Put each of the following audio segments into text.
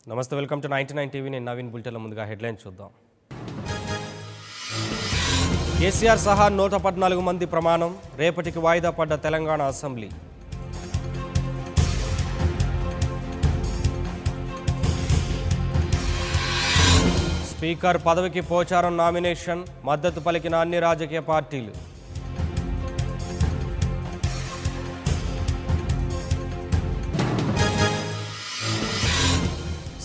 నమస్తే, welcome to 99 TV. నేను నవీన్. బులెటిన్ల ముందుగా హెడ్లైన్స్ చూద్దాం. కేసీఆర్ సహా 114 మంది ప్రమాణం. రేపటికి వాయిదా పడ్డ తెలంగాణ అసెంబ్లీ. స్పీకర్ పదవికి పోచారం నామినేషన్. మద్దతు పలికిన అన్ని రాజకీయ పార్టీలు.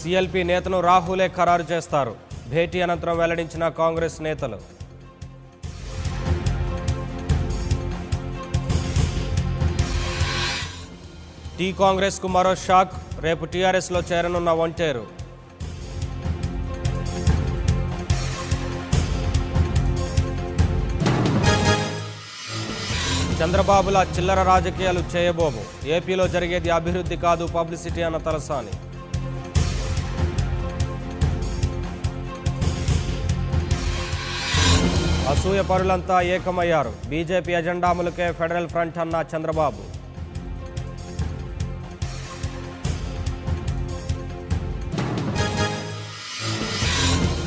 సిఎల్పి నేతను రాహులే ఖరారు చేస్తారు. భేటీ అనంతరం వెల్లడించిన కాంగ్రెస్ నేతలు. టీ కాంగ్రెస్కు మరో షాక్. రేపు టీఆర్ఎస్లో చేరనున్న ఒంటేరు. చంద్రబాబుల చిల్లర రాజకీయాలు చేయబోము. ఏపీలో జరిగేది అభివృద్ధి కాదు, పబ్లిసిటీ అన్న తలసాని. అసూయ పరులంతా ఏకమయ్యారు. బీజేపీ ఎజెండా అమలుకే ఫెడరల్ ఫ్రంట్ అన్న చంద్రబాబు.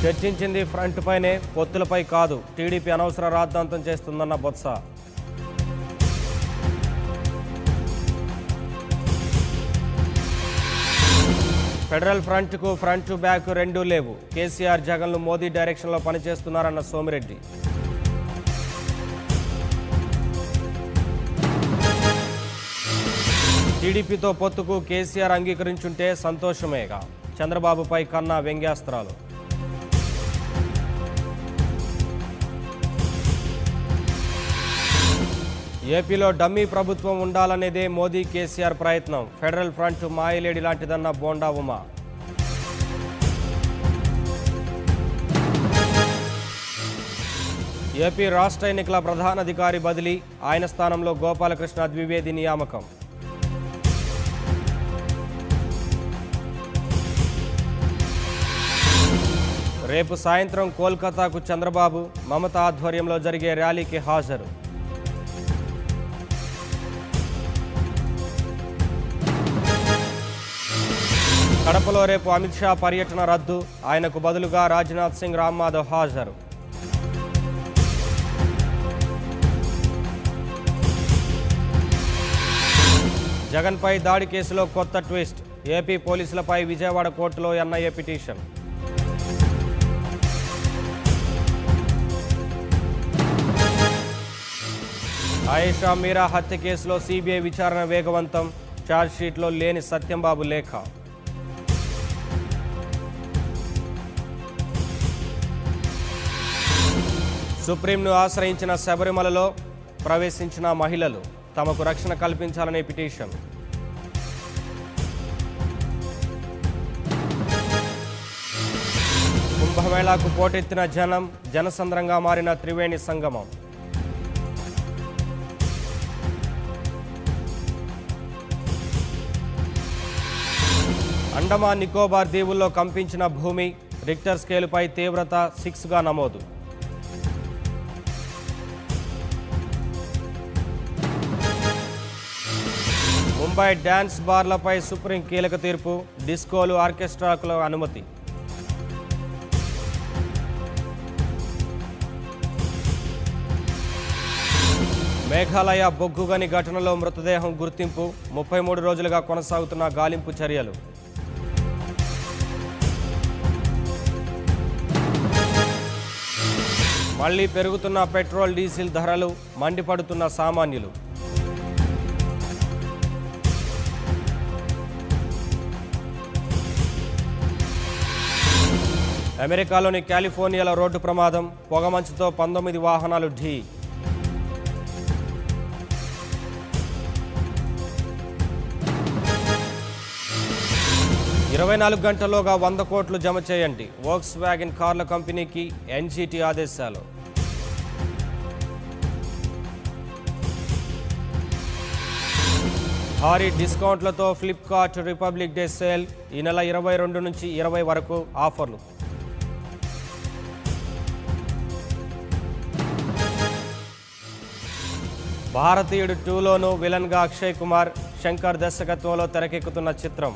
చర్చించింది ఫ్రంట్ పైనే, పొత్తులపై కాదు. టీడీపీ అనవసర రాద్ధాంతం చేస్తుందన్న బొత్స. ఫెడరల్ ఫ్రంట్కు ఫ్రంట్ బ్యాక్ రెండూ లేవు. కేసీఆర్ జగన్లు మోదీ డైరెక్షన్లో పనిచేస్తున్నారన్న సోమిరెడ్డి. టీడీపీతో పొత్తుకు కేసీఆర్ అంగీకరించుంటే సంతోషమేగా. చంద్రబాబుపై కన్నా వ్యంగ్యాస్త్రాలు. ఏపీలో డమ్మీ ప్రభుత్వం ఉండాలనేదే మోదీ కేసీఆర్ ప్రయత్నం. ఫెడరల్ ఫ్రంట్ మాయలేడి లాంటిదన్న బోండా ఉమా. ఏపీ రాష్ట్ర ఎన్నికల ప్రధానాధికారి బదిలీ. ఆయన స్థానంలో గోపాలకృష్ణ ద్వివేది నియామకం. రేపు సాయంత్రం కోల్కతాకు చంద్రబాబు. మమత ఆధ్వర్యంలో జరిగే ర్యాలీకి హాజరు. కడపలో రేపు అమిత్ షా పర్యటన రద్దు. ఆయనకు బదులుగా రాజ్నాథ్ సింగ్, రామ్ మాధవ్ హాజరు. జగన్పై దాడి కేసులో కొత్త ట్విస్ట్. ఏపీ పోలీసులపై విజయవాడ కోర్టులో ఎన్ఐఏ పిటిషన్. ఆయేషా మీరా హత్య కేసులో సిబిఐ విచారణ వేగవంతం. ఛార్జ్షీట్లో లేని సత్యంబాబు లేఖ. సుప్రీంను ఆశ్రయించిన శబరిమలలో ప్రవేశించిన మహిళలు. తమకు రక్షణ కల్పించాలనే పిటిషన్. కుంభమేళాకు పోటెత్తిన జనం. జనసంద్రంగా మారిన త్రివేణి సంగమం. అండమాన్ నికోబార్ దీవుల్లో కంపించిన భూమి. రిక్టర్ స్కేలుపై తీవ్రత 6గా నమోదు. ముంబై డ్యాన్స్ బార్లపై సుప్రీం కీలక తీర్పు. డిస్కోలు, ఆర్కెస్ట్రాలకు అనుమతి. మేఘాలయ బొగ్గుగని ఘటనలో మృతదేహం గుర్తింపు. 33 రోజులుగా కొనసాగుతున్న గాలింపు చర్యలు. మళ్లీ పెరుగుతున్న పెట్రోల్, డీజిల్ ధరలు. మండిపడుతున్న సామాన్యులు. 20 అమెరికాలోని కాలిఫోర్నియాలో రోడ్డు ప్రమాదం. పొగమంచుతో 19 వాహనాలు ఢీ. ఇరవై 24 గంటల్లోగా 100 కోట్లు జమ చేయండి. వోక్స్ వ్యాగన్ కార్ల కంపెనీకి ఎన్జీటీ ఆదేశాలు. భారీ డిస్కౌంట్లతో ఫ్లిప్కార్ట్ రిపబ్లిక్ డే సేల్. ఈ నెల 22 నుంచి 20 వరకు ఆఫర్లు. భారతీయుడు 2లోనూ విలన్గా అక్షయ్ కుమార్. శంకర్ దర్శకత్వంలో తెరకెక్కుతున్న చిత్రం.